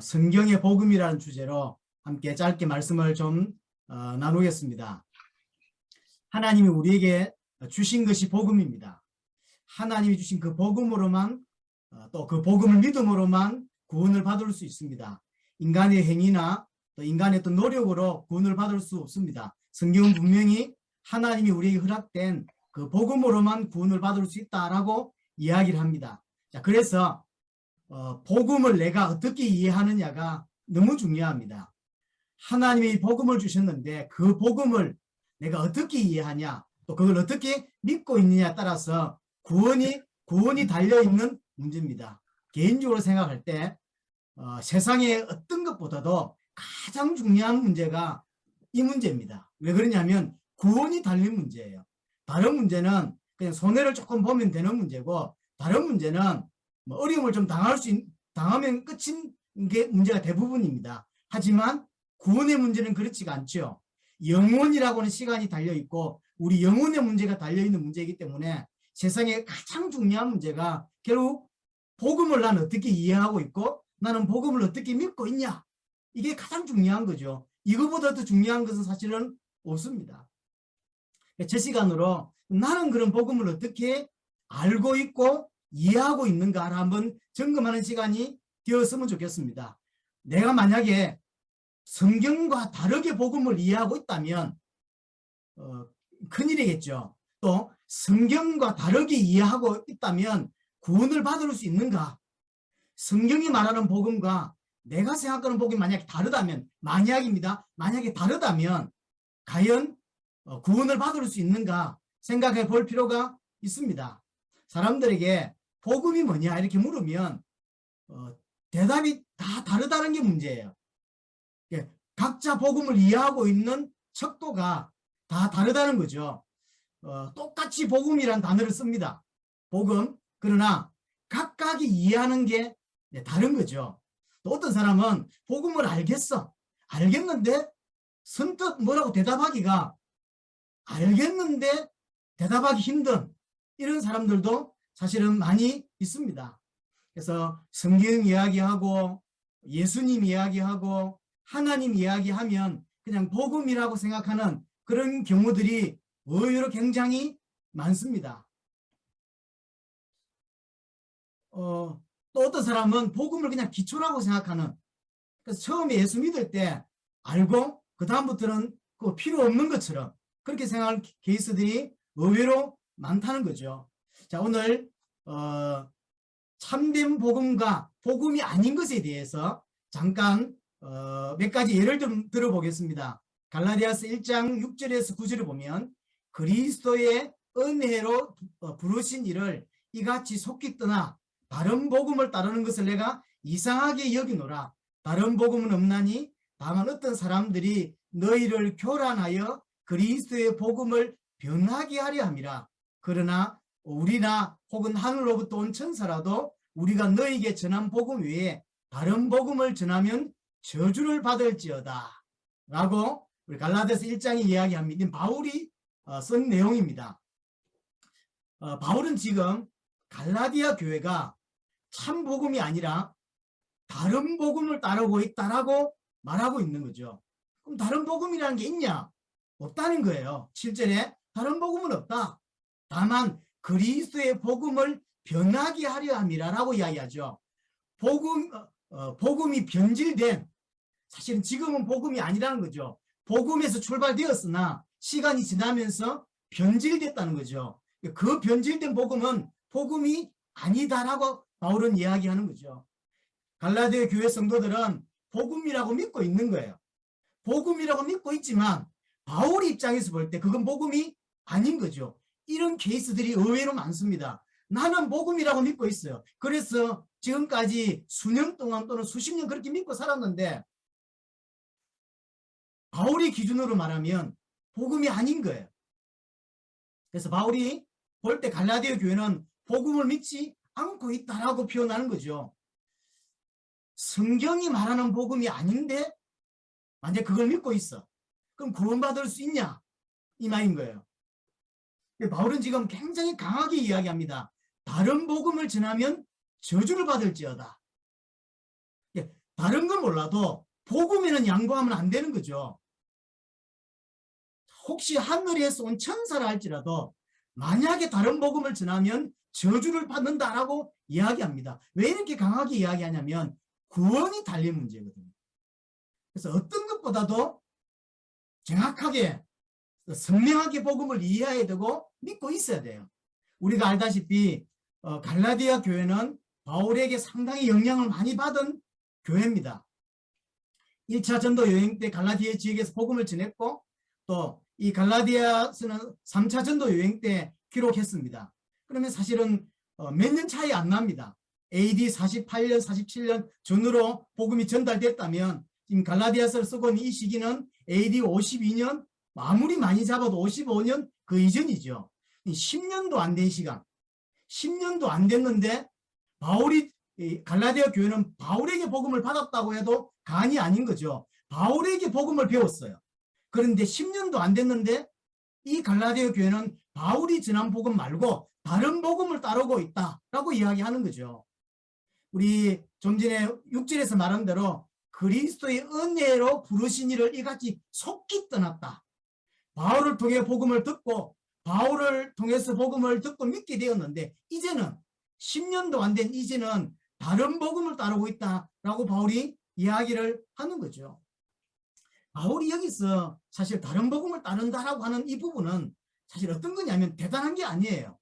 성경의 복음이라는 주제로 함께 짧게 말씀을 좀 나누겠습니다. 하나님이 우리에게 주신 것이 복음입니다. 하나님이 주신 그 복음으로만 또 그 복음을 믿음으로만 구원을 받을 수 있습니다. 인간의 행위나 또 인간의 또 노력으로 구원을 받을 수 없습니다. 성경은 분명히 하나님이 우리에게 허락된 그 복음으로만 구원을 받을 수 있다라고 이야기를 합니다. 자, 그래서 복음을 내가 어떻게 이해하느냐가 너무 중요합니다. 하나님이 복음을 주셨는데 그 복음을 내가 어떻게 이해하냐, 또 그걸 어떻게 믿고 있느냐에 따라서 구원이 달려있는 문제입니다. 개인적으로 생각할 때 세상의 어떤 것보다도 가장 중요한 문제가 이 문제입니다. 왜 그러냐면 구원이 달린 문제예요. 다른 문제는 그냥 손해를 조금 보면 되는 문제고, 다른 문제는 뭐 어려움을 좀 당하면 끝인 게 문제가 대부분입니다. 하지만 구원의 문제는 그렇지가 않죠. 영혼이라고는 시간이 달려있고 우리 영혼의 문제가 달려있는 문제이기 때문에 세상에 가장 중요한 문제가 결국 복음을 나는 어떻게 이해하고 있고 나는 복음을 어떻게 믿고 있냐, 이게 가장 중요한 거죠. 이거보다 더 중요한 것은 사실은 없습니다. 제 시간으로 나는 그런 복음을 어떻게 알고 있고 이해하고 있는가를 한번 점검하는 시간이 되었으면 좋겠습니다. 내가 만약에 성경과 다르게 복음을 이해하고 있다면 큰일이겠죠. 또 성경과 다르게 이해하고 있다면 구원을 받을 수 있는가? 성경이 말하는 복음과 내가 생각하는 복음이 만약에 다르다면, 만약입니다. 만약에 다르다면 과연 구원을 받을 수 있는가 생각해 볼 필요가 있습니다. 사람들에게 복음이 뭐냐 이렇게 물으면 대답이 다 다르다는 게 문제예요. 각자 복음을 이해하고 있는 척도가 다 다르다는 거죠. 똑같이 복음이란 단어를 씁니다. 복음. 그러나 각각이 이해하는 게 다른 거죠. 또 어떤 사람은 복음을 알겠는데 선뜻 뭐라고 대답하기가, 알겠는데 대답하기 힘든 이런 사람들도 사실은 많이 있습니다. 그래서 성경 이야기하고 예수님 이야기하고 하나님 이야기하면 그냥 복음이라고 생각하는 그런 경우들이 의외로 굉장히 많습니다. 또 어떤 사람은 복음을 그냥 기초라고 생각하는, 그래서 처음에 예수 믿을 때 알고 그 다음부터는 그 필요 없는 것처럼 그렇게 생각하는 케이스들이 의외로 많다는 거죠. 자, 오늘 참된 복음과 복음이 아닌 것에 대해서 잠깐 몇 가지 예를 좀 들어보겠습니다. 갈라디아서 1장 6절에서 9절을 보면 그리스도의 은혜로 부르신 이를 이같이 속히 떠나 다른 복음을 따르는 것을 내가 이상하게 여기노라. 다른 복음은 없나니 다만 어떤 사람들이 너희를 교란하여 그리스도의 복음을 변하게 하려 함이라. 그러나 우리나 혹은 하늘로부터 온 천사라도 우리가 너희에게 전한 복음 외에 다른 복음을 전하면 저주를 받을지어다 라고 우리 갈라디아서 1장이 이야기합니다. 바울이 쓴 내용입니다. 바울은 지금 갈라디아 교회가 참 복음이 아니라 다른 복음을 따르고 있다라고 말하고 있는 거죠. 그럼 다른 복음이라는 게 있냐? 없다는 거예요. 실제로 다른 복음은 없다. 다만 그리스도의 복음을 변하게 하려 함이라고 이야기하죠. 복음이 변질된, 사실은 지금은 복음이 아니라는 거죠. 복음에서 출발되었으나 시간이 지나면서 변질됐다는 거죠. 그 변질된 복음은 복음이 아니다라고 바울은 이야기하는 거죠. 갈라디아 교회 성도들은 복음이라고 믿고 있는 거예요. 복음이라고 믿고 있지만 바울 입장에서 볼 때 그건 복음이 아닌 거죠. 이런 케이스들이 의외로 많습니다. 나는 복음이라고 믿고 있어요. 그래서 지금까지 수년 동안 또는 수십 년 그렇게 믿고 살았는데 바울의 기준으로 말하면 복음이 아닌 거예요. 그래서 바울이 볼 때 갈라디아 교회는 복음을 믿지 않고 있다라고 표현하는 거죠. 성경이 말하는 복음이 아닌데 만약 그걸 믿고 있어. 그럼 구원받을 수 있냐? 이 말인 거예요. 바울은 지금 굉장히 강하게 이야기합니다. 다른 복음을 전하면 저주를 받을지어다. 다른 건 몰라도 복음에는 양보하면 안 되는 거죠. 혹시 하늘에서 온 천사라 할지라도 만약에 다른 복음을 전하면 저주를 받는다라고 이야기합니다. 왜 이렇게 강하게 이야기하냐면 구원이 달린 문제거든요. 그래서 어떤 것보다도 정확하게 선명하게 복음을 이해해야 되고 믿고 있어야 돼요. 우리가 알다시피 갈라디아 교회는 바울에게 상당히 영향을 많이 받은 교회입니다. 1차 전도 여행 때 갈라디아 지역에서 복음을 전했고 또 이 갈라디아서는 3차 전도 여행 때 기록했습니다. 그러면 사실은 몇 년 차이 안 납니다. AD 48년, 47년 전으로 복음이 전달됐다면 지금 갈라디아서를 쓰고 있는 이 시기는 AD 52년, 아무리 많이 잡아도 55년 그 이전이죠. 10년도 안 된 시간, 10년도 안 됐는데 바울이 갈라디아 교회는 바울에게 복음을 받았다고 해도 간이 아닌 거죠. 바울에게 복음을 배웠어요. 그런데 10년도 안 됐는데 이 갈라디아 교회는 바울이 전한 복음 말고 다른 복음을 따르고 있다라고 이야기하는 거죠. 우리 좀 전에 6절에서 말한 대로 그리스도의 은혜로 부르신 이를 이같이 속히 떠났다. 바울을 통해 복음을 듣고 바울을 통해서 복음을 듣고 믿게 되었는데 이제는 10년도 안 된 이제는 다른 복음을 따르고 있다라고 바울이 이야기를 하는 거죠. 바울이 여기서 사실 다른 복음을 따른다라고 하는 이 부분은 사실 어떤 거냐면 대단한 게 아니에요.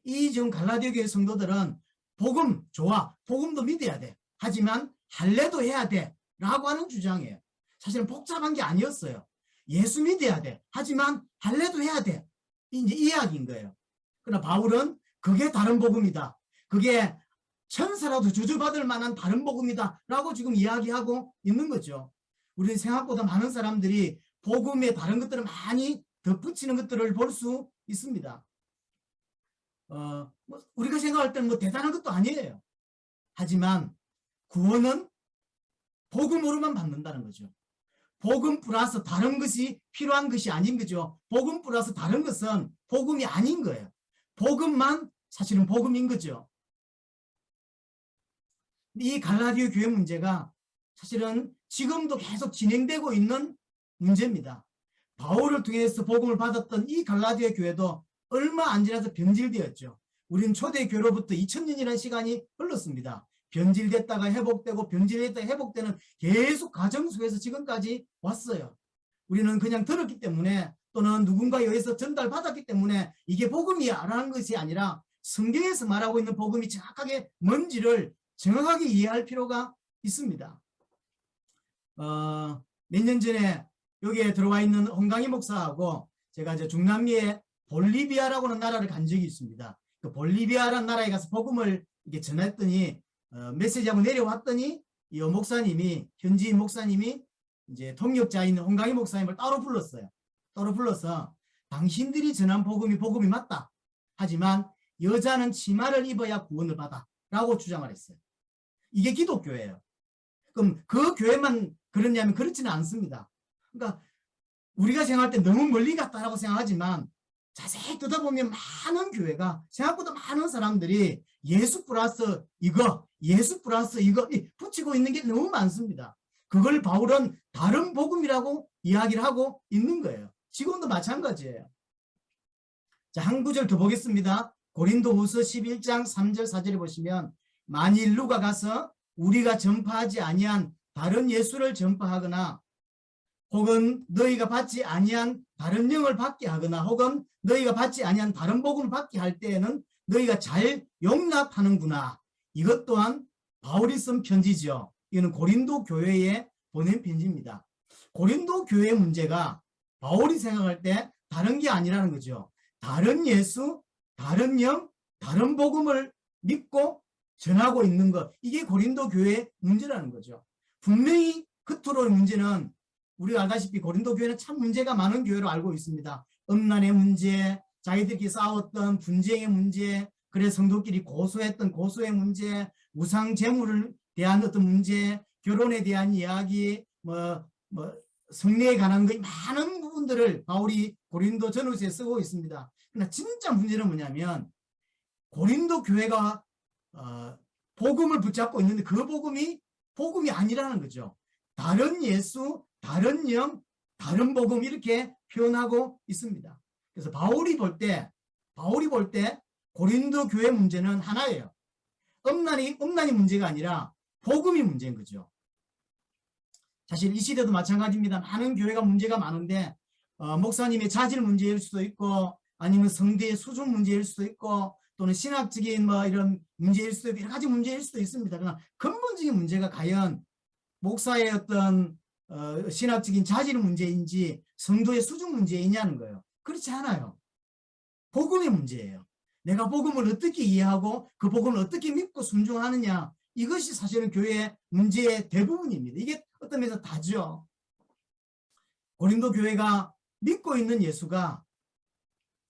이 지금 갈라디아 교회 성도들은 복음 좋아, 복음도 믿어야 돼. 하지만 할례도 해야 돼 라고 하는 주장이에요. 사실은 복잡한 게 아니었어요. 예수 믿어야 돼. 하지만 할례도 해야 돼. 이제 이 이야기인 거예요. 그러나 바울은 그게 다른 복음이다. 그게 천사라도 저주받을 만한 다른 복음이다 라고 지금 이야기하고 있는 거죠. 우리는 생각보다 많은 사람들이 복음에 다른 것들을 많이 덧붙이는 것들을 볼 수 있습니다. 우리가 생각할 때는 뭐 대단한 것도 아니에요. 하지만 구원은 복음으로만 받는다는 거죠. 복음 플러스 다른 것이 필요한 것이 아닌 거죠. 복음 플러스 다른 것은 복음이 아닌 거예요. 복음만 사실은 복음인 거죠. 이 갈라디아 교회 문제가 사실은 지금도 계속 진행되고 있는 문제입니다. 바울을 통해서 복음을 받았던 이 갈라디아 교회도 얼마 안 지나서 변질되었죠. 우리는 초대교회로부터 2000년이라는 시간이 흘렀습니다. 변질됐다가 회복되고 변질됐다가 회복되는 계속 과정 속에서 지금까지 왔어요. 우리는 그냥 들었기 때문에 또는 누군가에 의해서 전달받았기 때문에 이게 복음이야 라는 것이 아니라 성경에서 말하고 있는 복음이 정확하게 뭔지를 정확하게 이해할 필요가 있습니다. 몇 년 전에 여기에 들어와 있는 홍강희 목사하고 제가 이제 중남미의 볼리비아라고 하는 나라를 간 적이 있습니다. 그 볼리비아라는 나라에 가서 복음을 이렇게 전했더니 메시지하고 내려왔더니 이 목사님이 현지인 목사님이 이제 통역자인 홍강희 목사님을 따로 불렀어요. 따로 불러서 당신들이 전한 복음이 맞다. 하지만 여자는 치마를 입어야 구원을 받아 라고 주장을 했어요. 이게 기독교예요. 그럼 그 교회만 그렇냐면 그렇지는 않습니다. 그러니까 우리가 생각할 때 너무 멀리 갔다라고 생각하지만 자세히 뜯어보면 많은 교회가 생각보다 많은 사람들이 예수 플러스 이거 예수 플러스 이거 붙이고 있는 게 너무 많습니다. 그걸 바울은 다른 복음이라고 이야기를 하고 있는 거예요. 지금도 마찬가지예요. 자, 한 구절 더 보겠습니다. 고린도후서 11장 3절 4절에 보시면 만일 누가 가서 우리가 전파하지 아니한 다른 예수를 전파하거나 혹은 너희가 받지 아니한 다른 영을 받게 하거나 혹은 너희가 받지 아니한 다른 복음을 받게 할 때에는 너희가 잘 용납하는구나. 이것 또한 바울이 쓴 편지죠. 이거는 고린도 교회에 보낸 편지입니다. 고린도 교회의 문제가 바울이 생각할 때 다른 게 아니라는 거죠. 다른 예수, 다른 영, 다른 복음을 믿고 전하고 있는 것. 이게 고린도 교회의 문제라는 거죠. 분명히 겉으로의 문제는 우리가 알다시피 고린도 교회는 참 문제가 많은 교회로 알고 있습니다. 음란의 문제, 자기들끼리 싸웠던 분쟁의 문제, 그래서 성도끼리 고소했던 고소의 문제, 우상 제물을 대한 어떤 문제, 결혼에 대한 이야기, 성례에 관한 것 많은 부분들을 바울이 고린도 전후서에 쓰고 있습니다. 그러나 진짜 문제는 뭐냐면 고린도 교회가 복음을 붙잡고 있는데 그 복음이 복음이 아니라는 거죠. 다른 예수, 다른 영, 다른 복음 이렇게 표현하고 있습니다. 그래서 바울이 볼 때 고린도 교회 문제는 하나예요. 음란이 문제가 아니라 복음이 문제인 거죠. 사실 이 시대도 마찬가지입니다. 많은 교회가 문제가 많은데 목사님의 자질 문제일 수도 있고 아니면 성대의 수준 문제일 수도 있고 또는 신학적인 뭐 이런 문제일 수도 있고 여러 가지 문제일 수도 있습니다. 그러나 근본적인 문제가 과연 목사의 어떤 신학적인 자질 문제인지 성도의 수준 문제이냐는 거예요. 그렇지 않아요. 복음의 문제예요. 내가 복음을 어떻게 이해하고 그 복음을 어떻게 믿고 순종하느냐, 이것이 사실은 교회의 문제의 대부분입니다. 이게 어떤 면에서 다죠. 고린도 교회가 믿고 있는 예수가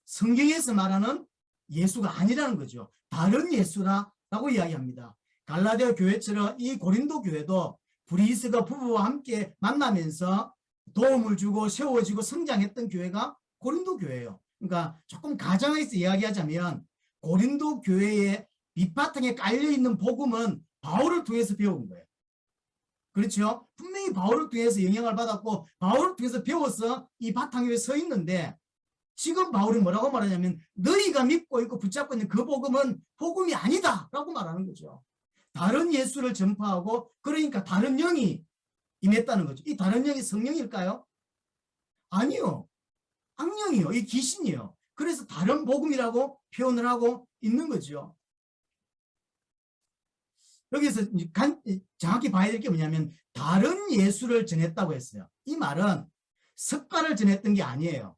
성경에서 말하는 예수가 아니라는 거죠. 다른 예수라고 이야기합니다. 갈라디아 교회처럼 이 고린도 교회도 브리스가 부부와 함께 만나면서 도움을 주고 세워지고 성장했던 교회가 고린도 교회예요. 그러니까 조금 가정에서 이야기하자면 고린도 교회의 밑바탕에 깔려있는 복음은 바울을 통해서 배운 거예요. 그렇죠? 분명히 바울을 통해서 영향을 받았고 바울을 통해서 배워서 이 바탕 위에 서 있는데 지금 바울이 뭐라고 말하냐면 너희가 믿고 있고 붙잡고 있는 그 복음은 복음이 아니다 라고 말하는 거죠. 다른 예수를 전파하고 그러니까 다른 영이 임했다는 거죠. 이 다른 영이 성령일까요? 아니요. 악령이요. 이 귀신이요. 그래서 다른 복음이라고 표현을 하고 있는 거죠. 여기서 정확히 봐야 될 게 뭐냐면 다른 예수를 전했다고 했어요. 이 말은 석가를 전했던 게 아니에요.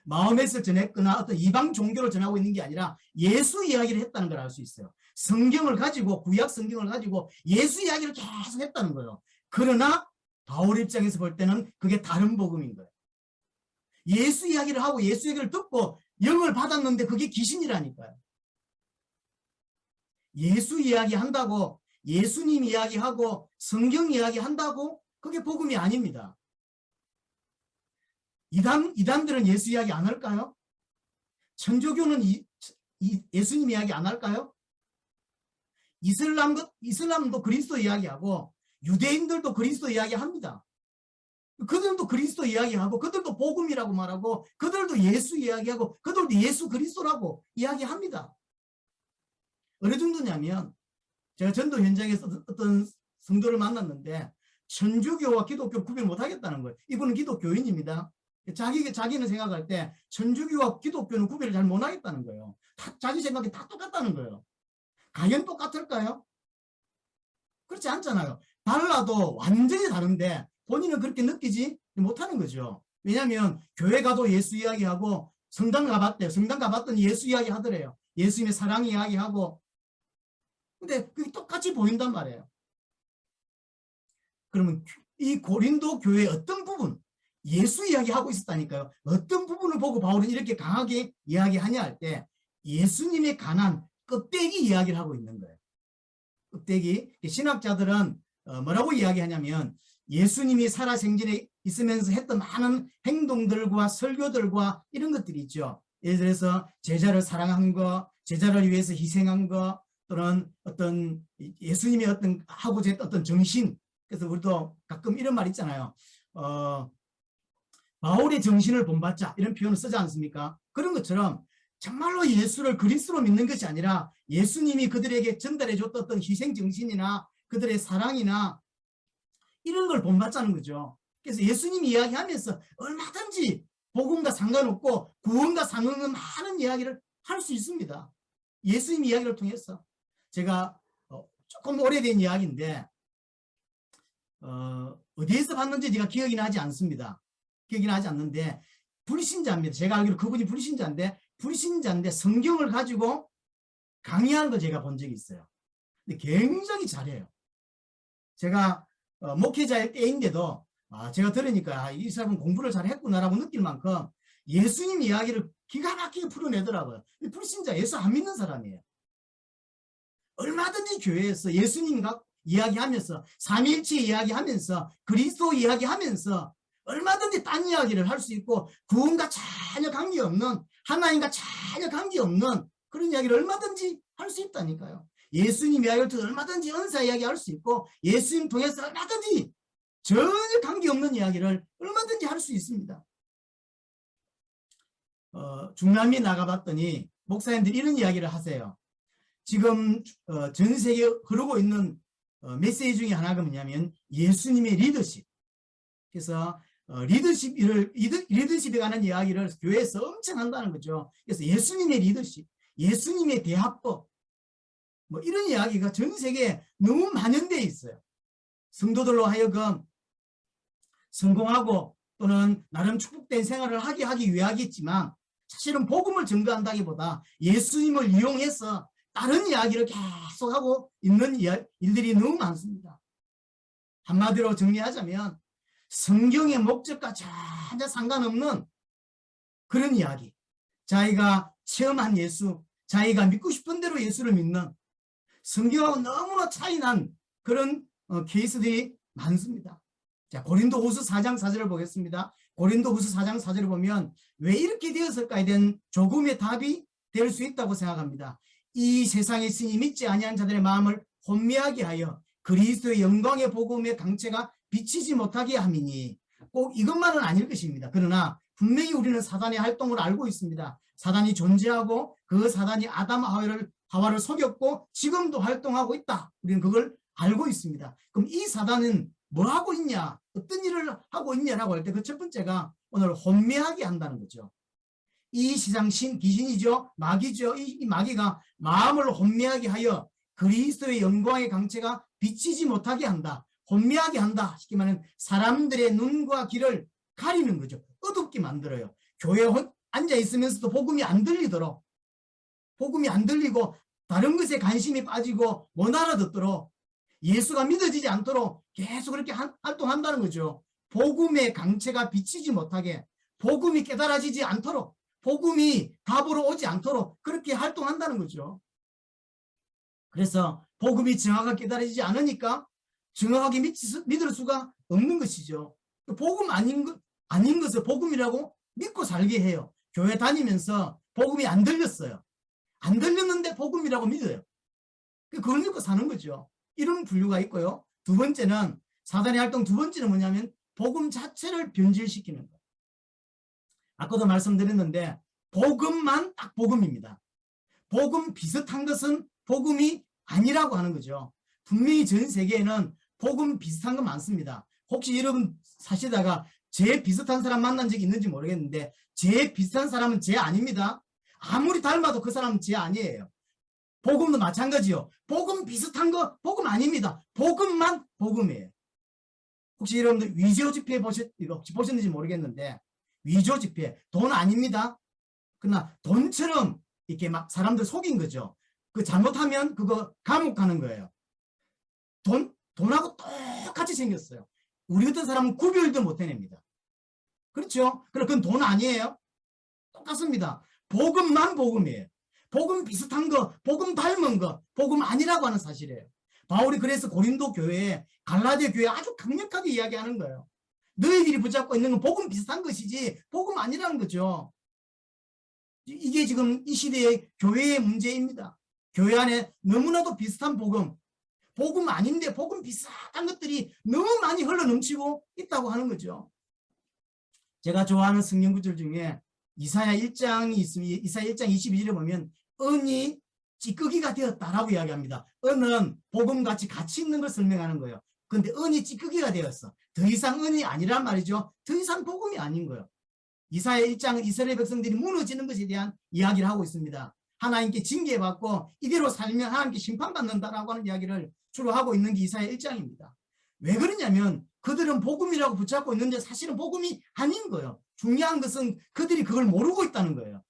마호멧을 전했거나 어떤 이방 종교를 전하고 있는 게 아니라 예수 이야기를 했다는 걸 알 수 있어요. 성경을 가지고 구약 성경을 가지고 예수 이야기를 계속 했다는 거예요. 그러나 바울 입장에서 볼 때는 그게 다른 복음인 거예요. 예수 이야기를 하고 예수 얘기를 듣고 영을 받았는데 그게 귀신이라니까요. 예수 이야기 한다고 예수님 이야기하고 성경 이야기 한다고 그게 복음이 아닙니다. 이단들은 예수 이야기 안 할까요? 천주교는 예수님 이야기 안 할까요? 이슬람도 그리스도 이야기하고 유대인들도 그리스도 이야기합니다. 그들도 그리스도 이야기하고 그들도 복음이라고 말하고 그들도 예수 이야기하고 그들도 예수 그리스도라고 이야기합니다. 어느 정도냐면 제가 전도 현장에서 어떤 성도를 만났는데 천주교와 기독교 구별 못하겠다는 거예요. 이분은 기독교인입니다. 자기는 생각할 때 천주교와 기독교는 구별을 잘 못하겠다는 거예요. 자기 생각이 다 똑같다는 거예요. 과연 똑같을까요? 그렇지 않잖아요. 달라도 완전히 다른데 본인은 그렇게 느끼지 못하는 거죠. 왜냐하면 교회 가도 예수 이야기하고 성당 가봤대요. 성당 가봤더니 예수 이야기 하더래요. 예수님의 사랑 이야기하고. 근데 그게 똑같이 보인단 말이에요. 그러면 이 고린도 교회의 어떤 부분, 예수 이야기하고 있었다니까요. 어떤 부분을 보고 바울은 이렇게 강하게 이야기하냐 할 때 예수님에 관한 껍데기 이야기를 하고 있는 거예요. 껍데기. 신학자들은 뭐라고 이야기하냐면 예수님이 살아생전에 있으면서 했던 많은 행동들과 설교들과 이런 것들이 있죠. 예를 들어서 제자를 사랑한 거, 제자를 위해서 희생한 거, 또는 어떤 예수님의 어떤 하고자 했던 어떤 정신. 그래서 우리도 가끔 이런 말 있잖아요. 바울의 정신을 본받자 이런 표현을 쓰지 않습니까? 그런 것처럼 정말로 예수를 그리스도로 믿는 것이 아니라 예수님이 그들에게 전달해 줬던 어떤 희생 정신이나 그들의 사랑이나 이런 걸 본받자는 거죠. 그래서 예수님이 이야기하면서 얼마든지 복음과 상관없고 구원과 상관없는 많은 이야기를 할 수 있습니다. 예수님 이야기를 통해서. 제가 조금 오래된 이야기인데 어디에서 봤는지 제가 기억이 나지 않습니다. 기억이 나지 않는데 불신자입니다. 제가 알기로 그분이 불신자인데 성경을 가지고 강의하는 걸 제가 본 적이 있어요. 근데 굉장히 잘해요. 제가 목회자의 때인데도 제가 들으니까 이 사람은 공부를 잘했구나라고 느낄 만큼 예수님 이야기를 기가 막히게 풀어내더라고요. 불신자, 예수 안 믿는 사람이에요. 얼마든지 교회에서 예수님과 이야기하면서 삼위일체 이야기하면서 그리스도 이야기하면서 얼마든지 딴 이야기를 할 수 있고 구원과 전혀 관계없는 하나님과 전혀 관계없는 그런 이야기를 얼마든지 할 수 있다니까요. 예수님 이야기를 얼마든지 은사 이야기 할 수 있고 예수님 통해서 얼마든지 전혀 관계없는 이야기를 얼마든지 할 수 있습니다. 중남미 나가봤더니 목사님들이 이런 이야기를 하세요. 지금 전 세계에 흐르고 있는 메시지 중에 하나가 뭐냐면 예수님의 리더십. 그래서 리더십에 관한 이야기를 교회에서 엄청 한다는 거죠. 그래서 예수님의 리더십, 예수님의 대화법, 뭐 이런 이야기가 전 세계에 너무 만연되어 있어요. 성도들로 하여금 성공하고 또는 나름 축복된 생활을 하기 위하겠지만 사실은 복음을 전가한다기보다 예수님을 이용해서 다른 이야기를 계속하고 있는 일들이 너무 많습니다. 한마디로 정리하자면 성경의 목적과 전혀 상관없는 그런 이야기, 자기가 체험한 예수, 자기가 믿고 싶은 대로 예수를 믿는 성경하고 너무나 차이난 그런 케이스들이 많습니다. 자, 고린도후서 4장 4절을 보겠습니다. 고린도후서 4장 4절을 보면 왜 이렇게 되었을까에 대한 조금의 답이 될 수 있다고 생각합니다. 이 세상에 있으니 믿지 아니한 자들의 마음을 혼미하게 하여 그리스도의 영광의 복음의 강체가 비치지 못하게 함이니, 꼭 이것만은 아닐 것입니다. 그러나 분명히 우리는 사단의 활동을 알고 있습니다. 사단이 존재하고 그 사단이 아담 하와를 속였고 지금도 활동하고 있다. 우리는 그걸 알고 있습니다. 그럼 이 사단은 뭐 하고 있냐, 어떤 일을 하고 있냐라고 할 때 그 첫 번째가 오늘 혼미하게 한다는 거죠. 이 세상 귀신이죠, 마귀죠. 이 마귀가 마음을 혼미하게 하여 그리스도의 영광의 강체가 비치지 못하게 한다. 혼미하게 한다. 쉽게 말하면 사람들의 눈과 귀를 가리는 거죠. 어둡게 만들어요. 교회에 앉아 있으면서도 복음이 안 들리도록, 복음이 안 들리고 다른 것에 관심이 빠지고 못 알아듣도록, 예수가 믿어지지 않도록 계속 그렇게 활동한다는 거죠. 복음의 강체가 비치지 못하게, 복음이 깨달아지지 않도록, 복음이 답으로 오지 않도록 그렇게 활동한다는 거죠. 그래서 복음이 정확하게 깨달아지지 않으니까 정확하게 믿을 수가 없는 것이죠. 복음 아닌 것을 복음이라고 믿고 살게 해요. 교회 다니면서 복음이 안 들렸어요. 안 들렸는데 복음이라고 믿어요. 그걸 믿고 사는 거죠. 이런 분류가 있고요. 두 번째는, 사단의 활동 두 번째는 뭐냐면 복음 자체를 변질시키는 거예요. 아까도 말씀드렸는데 복음만 딱 복음입니다. 복음 비슷한 것은 복음이 아니라고 하는 거죠. 분명히 전 세계에는 복음 비슷한 건 많습니다. 혹시 여러분 사시다가 제 비슷한 사람 만난 적이 있는지 모르겠는데 제 비슷한 사람은 제 아닙니다. 아무리 닮아도 그 사람은 제 아니에요. 복음도 마찬가지요. 복음 비슷한 거 복음 아닙니다. 복음만 복음이에요. 혹시 여러분들 위조 지폐 보셨는지 모르겠는데 위조 지폐 돈 아닙니다. 그러나 돈처럼 이렇게 막 사람들 속인 거죠. 그 잘못하면 그거 감옥 가는 거예요. 돈하고 똑같이 생겼어요. 우리 같은 사람은 구별도 못 해냅니다. 그렇죠? 그건 돈 아니에요. 똑같습니다. 복음만 복음이에요. 복음 비슷한 거, 복음 닮은 거, 복음 아니라고 하는 사실이에요. 바울이 그래서 고린도 교회에, 갈라디아 교회에 아주 강력하게 이야기하는 거예요. 너희들이 붙잡고 있는 건 복음 비슷한 것이지 복음 아니라는 거죠. 이게 지금 이 시대의 교회의 문제입니다. 교회 안에 너무나도 비슷한 복음 아닌데 복음 비슷한 것들이 너무 많이 흘러넘치고 있다고 하는 거죠. 제가 좋아하는 성경 구절 중에 이사야 1장이 있습니다. 이사야 1장 22절에 보면 은이 찌꺼기가 되었다라고 이야기합니다. 은은 복음같이 가치 있는 걸 설명하는 거예요. 그런데 은이 찌꺼기가 되었어. 더 이상 은이 아니란 말이죠. 더 이상 복음이 아닌 거예요. 이사야 1장은 이스라엘 백성들이 무너지는 것에 대한 이야기를 하고 있습니다. 하나님께 징계받고 이대로 살면 하나님께 심판받는다라고 하는 이야기를 주로 하고 있는 게 이사야 1장입니다. 왜 그러냐면 그들은 복음이라고 붙잡고 있는데 사실은 복음이 아닌 거예요. 중요한 것은 그들이 그걸 모르고 있다는 거예요.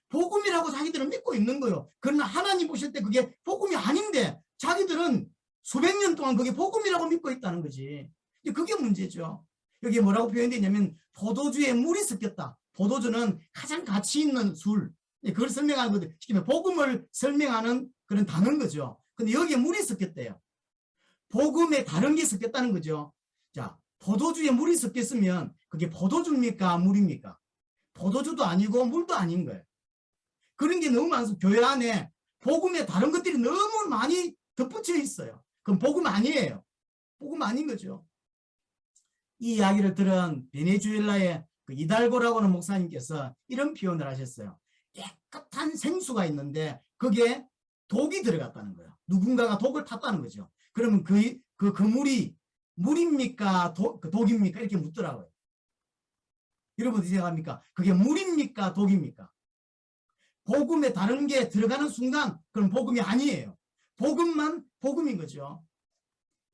복음이라고 자기들은 믿고 있는 거예요. 그러나 하나님 보실 때 그게 복음이 아닌데 자기들은 수백 년 동안 그게 복음이라고 믿고 있다는 거지. 그게 문제죠. 여기 뭐라고 표현되냐면 포도주에 물이 섞였다. 포도주는 가장 가치 있는 술. 그걸 설명하는 거죠. 시키면 복음을 설명하는 그런 단어인 거죠. 근데 여기에 물이 섞였대요. 복음에 다른 게 섞였다는 거죠. 자, 포도주에 물이 섞였으면 그게 포도주입니까? 물입니까? 포도주도 아니고 물도 아닌 거예요. 그런 게 너무 많습니다. 교회 안에 복음에 다른 것들이 너무 많이 덧붙여 있어요. 그럼 복음 아니에요. 복음 아닌 거죠. 이 이야기를 들은 베네수엘라의 그 이달고라고 하는 목사님께서 이런 표현을 하셨어요. 깨끗한 생수가 있는데 거기에 독이 들어갔다는 거예요. 누군가가 독을 탔다는 거죠. 그러면 그 물이 물입니까? 독입니까? 이렇게 묻더라고요. 여러분 어떻게 생각합니까? 그게 물입니까? 독입니까? 복음에 다른 게 들어가는 순간 그럼 복음이 아니에요. 복음만 복음인 거죠.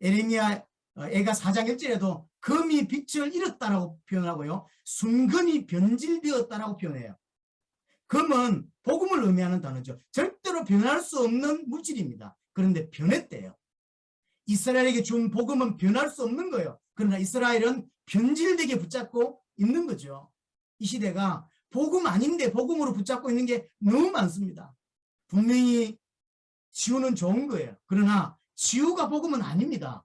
에레미야 애가 4장 1절에도 금이 빛을 잃었다라고 표현하고요. 순금이 변질되었다라고 표현해요. 금은 복음을 의미하는 단어죠. 절대로 변할 수 없는 물질입니다. 그런데 변했대요. 이스라엘에게 준 복음은 변할 수 없는 거예요. 그러나 이스라엘은 변질되게 붙잡고 있는 거죠. 이 시대가 복음 아닌데 복음으로 붙잡고 있는 게 너무 많습니다. 분명히 치유는 좋은 거예요. 그러나 치유가 복음은 아닙니다.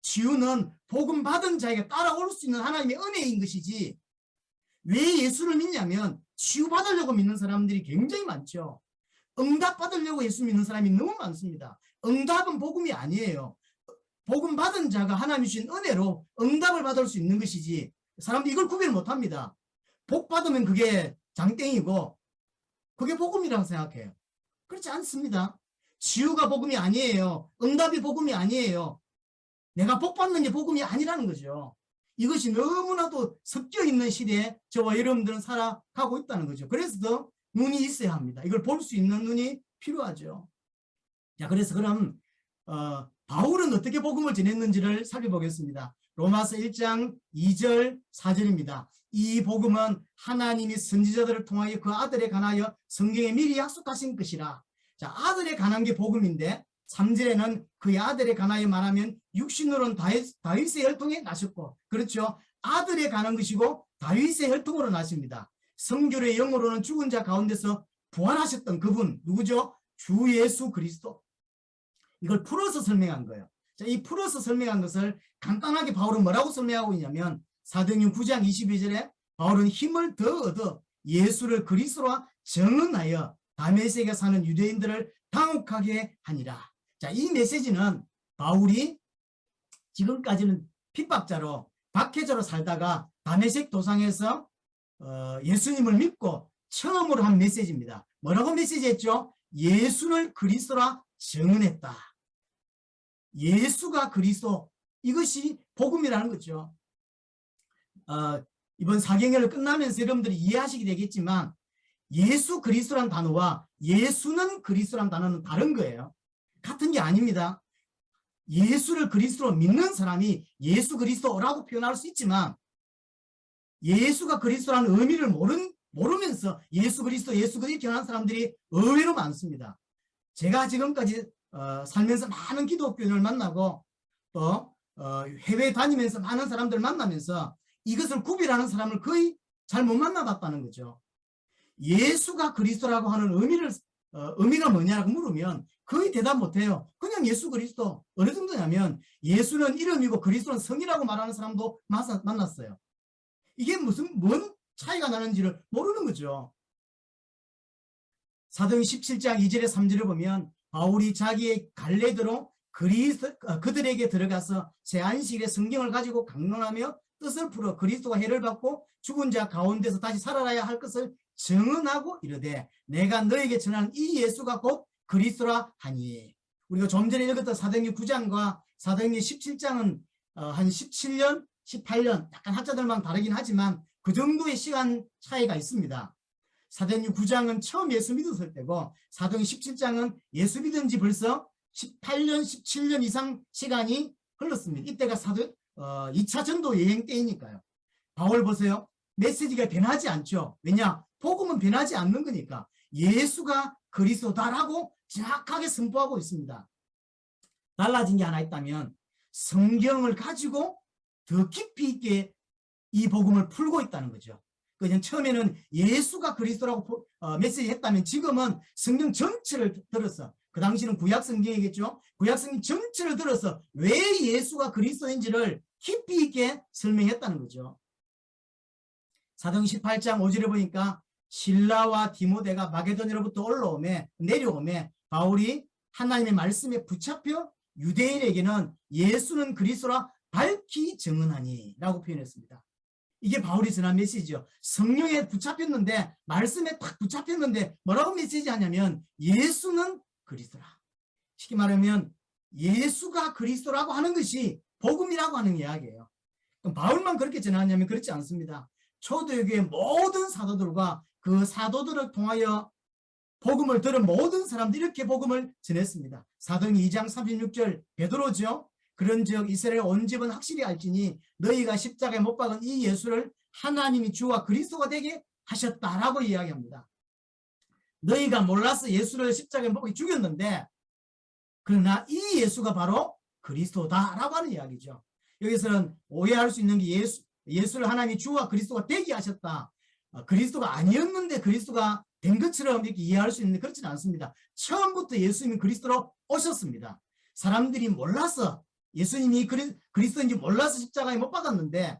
치유는 복음 받은 자에게 따라올 수 있는 하나님의 은혜인 것이지, 왜 예수를 믿냐면 치유받으려고 믿는 사람들이 굉장히 많죠. 응답받으려고 예수 믿는 사람이 너무 많습니다. 응답은 복음이 아니에요. 복음 받은 자가 하나님이 주신 은혜로 응답을 받을 수 있는 것이지, 사람들이 이걸 구별 못합니다. 복 받으면 그게 장땡이고 그게 복음이라고 생각해요. 그렇지 않습니다. 치유가 복음이 아니에요. 응답이 복음이 아니에요. 내가 복 받는 게 복음이 아니라는 거죠. 이것이 너무나도 섞여 있는 시대에 저와 여러분들은 살아가고 있다는 거죠. 그래서 더 눈이 있어야 합니다. 이걸 볼 수 있는 눈이 필요하죠. 자, 그래서 그럼 바울은 어떻게 복음을 전했는지를 살펴보겠습니다. 로마서 1장 2절 4절입니다. 이 복음은 하나님이 선지자들을 통하여 그 아들에 관하여 성경에 미리 약속하신 것이라. 자, 아들에 관한 게 복음인데 3절에는 그의 아들에 관하여 말하면 육신으로는 다윗의 혈통에 나셨고, 그렇죠. 아들에 관한 것이고 다윗의 혈통으로 나십니다. 성결의 영으로는 죽은 자 가운데서 부활하셨던 그분 누구죠? 주 예수 그리스도. 이걸 풀어서 설명한 거예요. 자, 이 풀어서 설명한 것을 간단하게 바울은 뭐라고 설명하고 있냐면 사도행전 9장 22절에 바울은 힘을 더 얻어 예수를 그리스도와 정언하여 다메섹에 사는 유대인들을 당혹하게 하니라. 자, 이 메시지는 바울이 지금까지는 핍박자로 박해자로 살다가 다메섹 도상에서 예수님을 믿고 처음으로 한 메시지입니다. 뭐라고 메시지했죠? 예수를 그리스도라 정언했다. 예수가 그리스도, 이것이 복음이라는 거죠. 이번 사경회를 끝나면서 여러분들이 이해하시게 되겠지만 예수 그리스도란 단어와 예수는 그리스도란 단어는 다른 거예요. 같은 게 아닙니다. 예수를 그리스도로 믿는 사람이 예수 그리스도라고 표현할 수 있지만 예수가 그리스도라는 의미를 모르면서 예수 그리스도 이렇게 하는 사람들이 의외로 많습니다. 제가 지금까지 살면서 많은 기독교인을 만나고 또 해외 다니면서 많은 사람들 만나면서 이것을 구별하는 사람을 거의 잘 못 만나봤다는 거죠. 예수가 그리스도라고 하는 의미가 뭐냐고 물으면 거의 대답 못해요. 그냥 예수 그리스도. 어느 정도냐면 예수는 이름이고 그리스도는 성이라고 말하는 사람도 만났어요. 이게 뭔 차이가 나는지를 모르는 거죠. 사도행 17장 2절에 3절을 보면 바울이 자기의 갈래대로 그들에게 들어가서 새 안식일에 성경을 가지고 강론하며 뜻을 풀어 그리스도가 해를 받고 죽은 자 가운데서 다시 살아나야 할 것을 증언하고 이르되 내가 너에게 전하는 이 예수가 곧 그리스도라 하니. 우리가 좀 전에 읽었던 사도행전 9장과 사도행전 17장은 한 17년, 18년 약간 학자들만 다르긴 하지만 그 정도의 시간 차이가 있습니다. 사도행전 9장은 처음 예수 믿었을 때고 사도행전 17장은 예수 믿은 지 벌써 18년, 17년 이상 시간이 흘렀습니다. 이때가 2차 전도 여행 때이니까요. 바울 보세요. 메시지가 변하지 않죠. 왜냐? 복음은 변하지 않는 거니까. 예수가 그리스도다라고 정확하게 선포하고 있습니다. 달라진 게 하나 있다면 성경을 가지고 더 깊이 있게 이 복음을 풀고 있다는 거죠. 그냥 처음에는 예수가 그리스도라고 메시지 했다면 지금은 성경 전체를 들어서, 그 당시는 구약 성경이겠죠. 구약 성경 전체를 들어서 왜 예수가 그리스도인지를 깊이 있게 설명했다는 거죠. 사도행전 18장 5절에 보니까 신라와 디모데가 마게도냐로부터 내려오매 바울이 하나님의 말씀에 붙잡혀 유대인에게는 예수는 그리스도라 밝히 증언하니 라고 표현했습니다. 이게 바울이 전한 메시지죠. 성령에 붙잡혔는데, 말씀에 딱 붙잡혔는데 뭐라고 메시지 하냐면 예수는 그리스도라. 쉽게 말하면 예수가 그리스도라고 하는 것이 복음이라고 하는 이야기예요. 그럼 바울만 그렇게 전하냐면 그렇지 않습니다. 초대교회의 모든 사도들과 그 사도들을 통하여 복음을 들은 모든 사람들이 이렇게 복음을 전했습니다. 사도행 2장 36절 베드로죠. 그런즉 이스라엘 온 집은 확실히 알지니 너희가 십자가에 못 박은 이 예수를 하나님이 주와 그리스도가 되게 하셨다라고 이야기합니다. 너희가 몰라서 예수를 십자가에 못 박아 죽였는데, 그러나 이 예수가 바로 그리스도다라고 하는 이야기죠. 여기서는 오해할 수 있는 게 예수를 하나님이 주와 그리스도가 되게 하셨다. 그리스도가 아니었는데 그리스도가 된 것처럼 이렇게 이해할 수 있는데 그렇지는 않습니다. 처음부터 예수님이 그리스도로 오셨습니다. 사람들이 몰라서 예수님이 그리스도인지 몰라서 십자가에 못 박았는데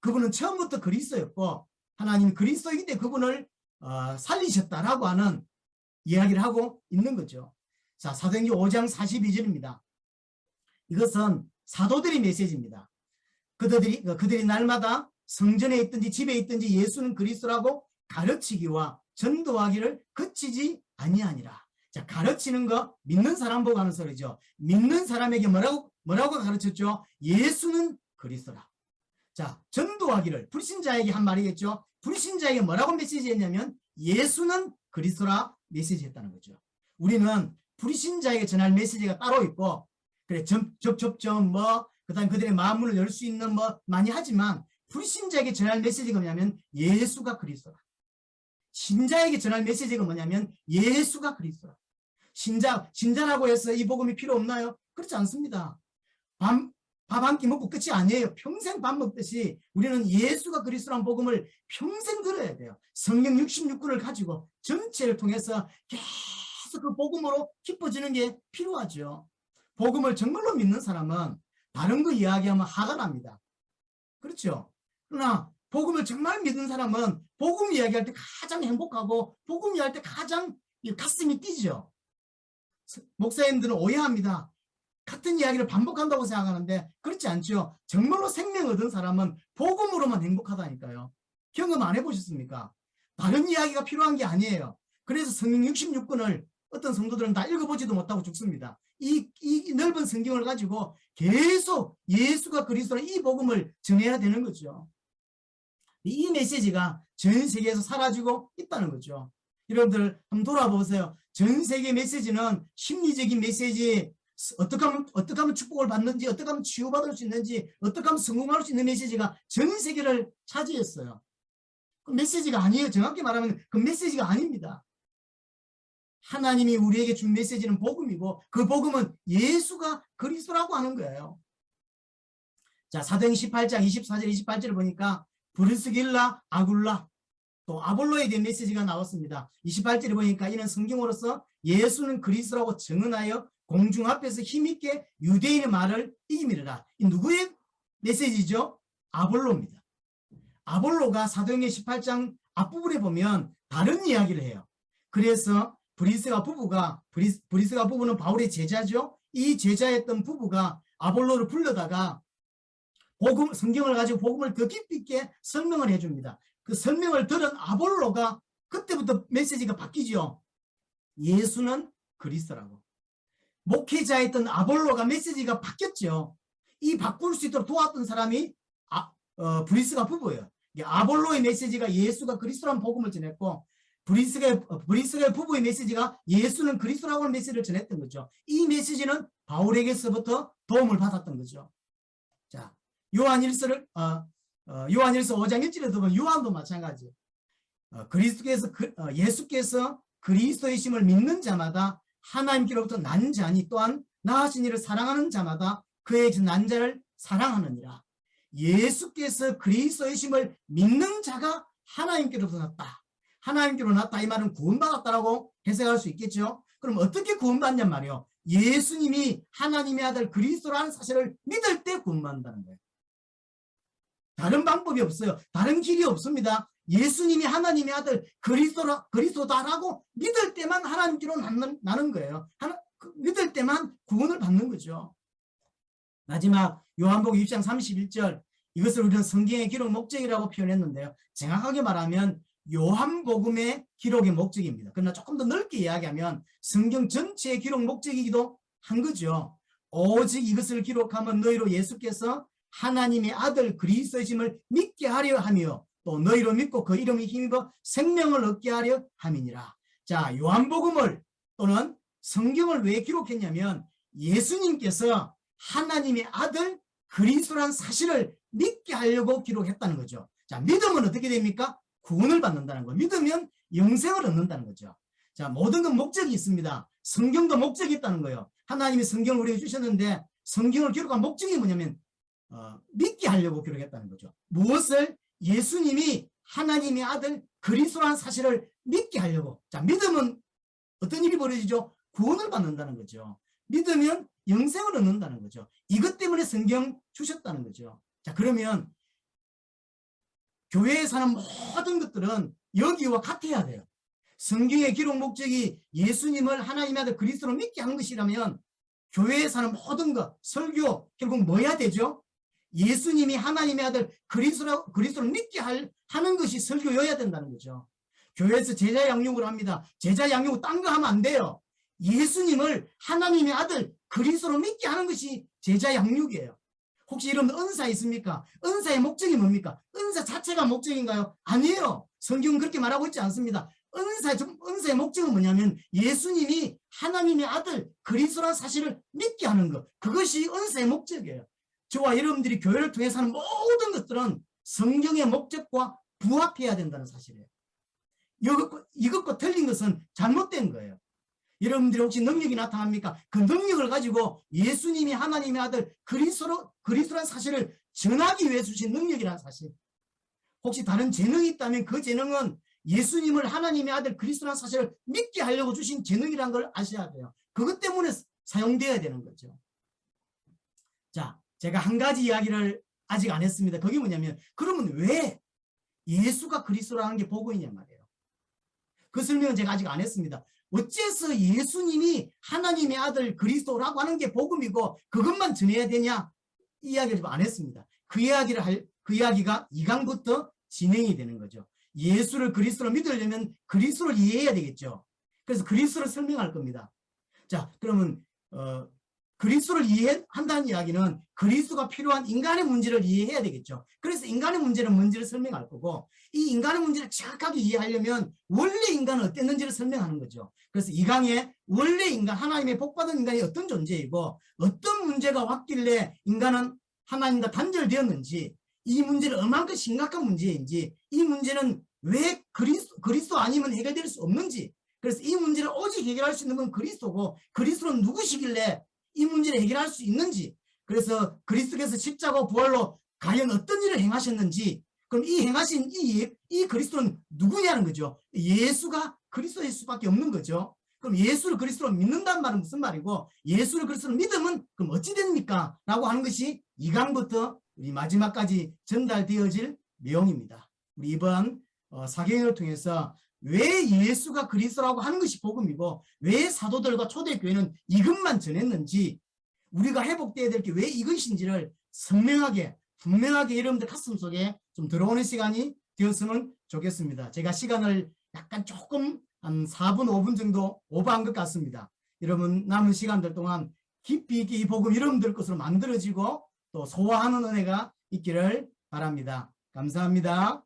그분은 처음부터 그리스도였고 하나님이 그리스도이기 때문에 그분을 살리셨다라고 하는 이야기를 하고 있는 거죠. 자, 사도행전 5장 42절입니다. 이것은 사도들의 메시지입니다. 그들이 날마다 성전에 있든지 집에 있든지 예수는 그리스도라고 가르치기와 전도하기를 그치지 아니하니라. 자, 가르치는 거 믿는 사람 보고 하는 소리죠. 믿는 사람에게 뭐라고 가르쳤죠? 예수는 그리스도라. 자, 전도하기를 불신자에게 한 말이겠죠. 불신자에게 뭐라고 메시지했냐면 예수는 그리스도라 메시지했다는 거죠. 우리는 불신자에게 전할 메시지가 따로 있고, 그래 접점 그다음 그들의 마음을 열 수 있는 많이 하지만 불신자에게 전할 메시지가 뭐냐면 예수가 그리스도라. 신자에게 전할 메시지가 뭐냐면 예수가 그리스도라. 신자라고 해서 이 복음이 필요 없나요? 그렇지 않습니다. 밥 한 끼 먹고 끝이 아니에요. 평생 밥 먹듯이 우리는 예수가 그리스도라는 복음을 평생 들어야 돼요. 성경 66권을 가지고 전체를 통해서 계속 그 복음으로 기뻐지는 게 필요하죠. 복음을 정말로 믿는 사람은 다른 거 이야기하면 화가 납니다. 그렇죠? 그러나 복음을 정말 믿는 사람은 복음 이야기할 때 가장 행복하고 복음 이야기할 때 가장 가슴이 뛰죠. 목사님들은 오해합니다. 같은 이야기를 반복한다고 생각하는데 그렇지 않죠. 정말로 생명 얻은 사람은 복음으로만 행복하다니까요. 경험 안 해보셨습니까? 다른 이야기가 필요한 게 아니에요. 그래서 성경 66권을 어떤 성도들은 다 읽어보지도 못하고 죽습니다. 이 넓은 성경을 가지고 계속 예수가 그리스도라는 이 복음을 전해야 되는 거죠. 이 메시지가 전 세계에서 사라지고 있다는 거죠. 여러분들 한번 돌아보세요. 전 세계 메시지는 심리적인 메시지, 어떻게 하면 축복을 받는지, 어떻게 하면 치유받을 수 있는지, 어떻게 하면 성공할 수 있는 메시지가 전 세계를 차지했어요. 그 메시지가 아니에요. 정확히 말하면 그 메시지가 아닙니다. 하나님이 우리에게 준 메시지는 복음이고 그 복음은 예수가 그리스도라고 하는 거예요. 자, 사도행 18장 24절 28절을 보니까 브리스길라, 아굴라, 또 아볼로에 대한 메시지가 나왔습니다. 28절에 보니까 이는 성경으로서 예수는 그리스도라고 증언하여 공중 앞에서 힘있게 유대인의 말을 이기미르라. 이 누구의 메시지죠? 아볼로입니다. 아볼로가 사도행전 18장 앞부분에 보면 다른 이야기를 해요. 그래서 브리스가 부부는 바울의 제자죠. 이 제자였던 부부가 아볼로를 불러다가 성경을 가지고 복음을 더 깊이 있게 설명을 해줍니다. 그 설명을 들은 아볼로가 그때부터 메시지가 바뀌죠. 예수는 그리스도라고. 목회자였던 아볼로가 메시지가 바뀌었죠. 이 바꿀 수 있도록 도왔던 사람이 브리스가 부부예요. 아볼로의 메시지가 예수가 그리스도라는 복음을 전했고 브리스가의 부부의 메시지가 예수는 그리스도라고 하는 메시지를 전했던 거죠. 이 메시지는 바울에게서부터 도움을 받았던 거죠. 자, 요한일서 5장 1절에 보면 요한도 마찬가지예요. 예수께서 그리스도의 심을 믿는 자마다 하나님께로부터 난 자니 또한 나으신 이를 사랑하는 자마다 그의 난 자를 사랑하느니라. 예수께서 그리스도의 심을 믿는 자가 하나님께로부터 났다. 하나님께로 났다. 이 말은 구원받았다라고 해석할 수 있겠죠. 그럼 어떻게 구원받냔 말이요. 예수님이 하나님의 아들 그리스도라는 사실을 믿을 때 구원받는다는 거예요. 다른 방법이 없어요. 다른 길이 없습니다. 예수님이 하나님의 아들 그리스도다라고 믿을 때만 하나님께로 나는 거예요. 믿을 때만 구원을 받는 거죠. 마지막 요한복음 6장 31절, 이것을 우리는 성경의 기록 목적이라고 표현했는데요. 정확하게 말하면 요한복음의 기록의 목적입니다. 그러나 조금 더 넓게 이야기하면 성경 전체의 기록 목적이기도 한 거죠. 오직 이것을 기록하면 너희로 예수께서 하나님의 아들 그리스도이심을 믿게 하려 하며 또 너희로 믿고 그 이름에 힘입어 생명을 얻게 하려 함이니라. 자, 요한복음을 또는 성경을 왜 기록했냐면 예수님께서 하나님의 아들 그리스도란 사실을 믿게 하려고 기록했다는 거죠. 자, 믿으면 어떻게 됩니까? 구원을 받는다는 거. 믿으면 영생을 얻는다는 거죠. 자, 모든 건 목적이 있습니다. 성경도 목적이 있다는 거예요. 하나님이 성경을 우리에게 주셨는데 성경을 기록한 목적이 뭐냐면 믿게 하려고 기록했다는 거죠. 무엇을? 예수님이 하나님의 아들 그리스도라는 사실을 믿게 하려고. 자, 믿으면 어떤 일이 벌어지죠? 구원을 받는다는 거죠. 믿으면 영생을 얻는다는 거죠. 이것 때문에 성경 주셨다는 거죠. 자, 그러면 교회에 사는 모든 것들은 여기와 같아야 돼요. 성경의 기록 목적이 예수님을 하나님의 아들 그리스도로 믿게 하는 것이라면 교회에 사는 모든 것, 설교 결국 뭐 해야 되죠? 예수님이 하나님의 아들 그리스도를 믿게 하는 것이 설교여야 된다는 거죠. 교회에서 제자 양육을 합니다. 제자 양육을 딴 거 하면 안 돼요. 예수님을 하나님의 아들 그리스도로 믿게 하는 것이 제자 양육이에요. 혹시 여러분 은사 있습니까? 은사의 목적이 뭡니까? 은사 자체가 목적인가요? 아니에요. 성경은 그렇게 말하고 있지 않습니다. 은사의 목적은 뭐냐면 예수님이 하나님의 아들 그리스도라는 사실을 믿게 하는 것. 그것이 은사의 목적이에요. 저와 여러분들이 교회를 통해서 하는 모든 것들은 성경의 목적과 부합해야 된다는 사실이에요. 이것과 틀린 것은 잘못된 거예요. 여러분들이 혹시 능력이 나타납니까? 그 능력을 가지고 예수님이 하나님의 아들 그리스도라는 사실을 전하기 위해 주신 능력이라는 사실. 혹시 다른 재능이 있다면 그 재능은 예수님을 하나님의 아들 그리스도라는 사실을 믿게 하려고 주신 재능이라는 걸 아셔야 돼요. 그것 때문에 사용되어야 되는 거죠. 자, 제가 한 가지 이야기를 아직 안 했습니다. 그게 뭐냐면 그러면 왜 예수가 그리스도라는 게 복음이냐 말이에요. 그 설명은 제가 아직 안 했습니다. 어째서 예수님이 하나님의 아들 그리스도라고 하는 게 복음이고 그것만 전해야 되냐? 이야기를 안 했습니다. 그 이야기가 2강부터 진행이 되는 거죠. 예수를 그리스도로 믿으려면 그리스도를 이해해야 되겠죠. 그래서 그리스도를 설명할 겁니다. 자, 그러면 그리스도를 이해한다는 이야기는 그리스도가 필요한 인간의 문제를 이해해야 되겠죠. 그래서 인간의 문제는 뭔지를 설명할 거고 이 인간의 문제를 정확하게 이해하려면 원래 인간은 어땠는지를 설명하는 거죠. 그래서 이 강에 원래 인간, 하나님의 복받은 인간이 어떤 존재이고 어떤 문제가 왔길래 인간은 하나님과 단절되었는지 이 문제는 얼마큼 심각한 문제인지 이 문제는 왜 그리스도 아니면 해결될 수 없는지 그래서 이 문제를 오직 해결할 수 있는 건 그리스도고 그리스도는 누구시길래 이 문제를 해결할 수 있는지 그래서 그리스도께서 십자가 부활로 과연 어떤 일을 행하셨는지 그럼 이 행하신 이 그리스도는 누구냐는 거죠. 예수가 그리스도일 수밖에 없는 거죠. 그럼 예수를 그리스도로 믿는다는 말은 무슨 말이고 예수를 그리스도로 믿으면 그럼 어찌 됩니까? 라고 하는 것이 2강부터 우리 마지막까지 전달되어질 내용입니다. 우리 이번 사경을 통해서 왜 예수가 그리스도라고 하는 것이 복음이고 왜 사도들과 초대교회는 이것만 전했는지 우리가 회복되어야 될 게 왜 이것인지를 선명하게 분명하게 여러분들 가슴속에 좀 들어오는 시간이 되었으면 좋겠습니다. 제가 시간을 약간 조금 한 4분 5분 정도 오버한 것 같습니다. 여러분 남은 시간들 동안 깊이 있게 이 복음 여러분들 것으로 만들어지고 또 소화하는 은혜가 있기를 바랍니다. 감사합니다.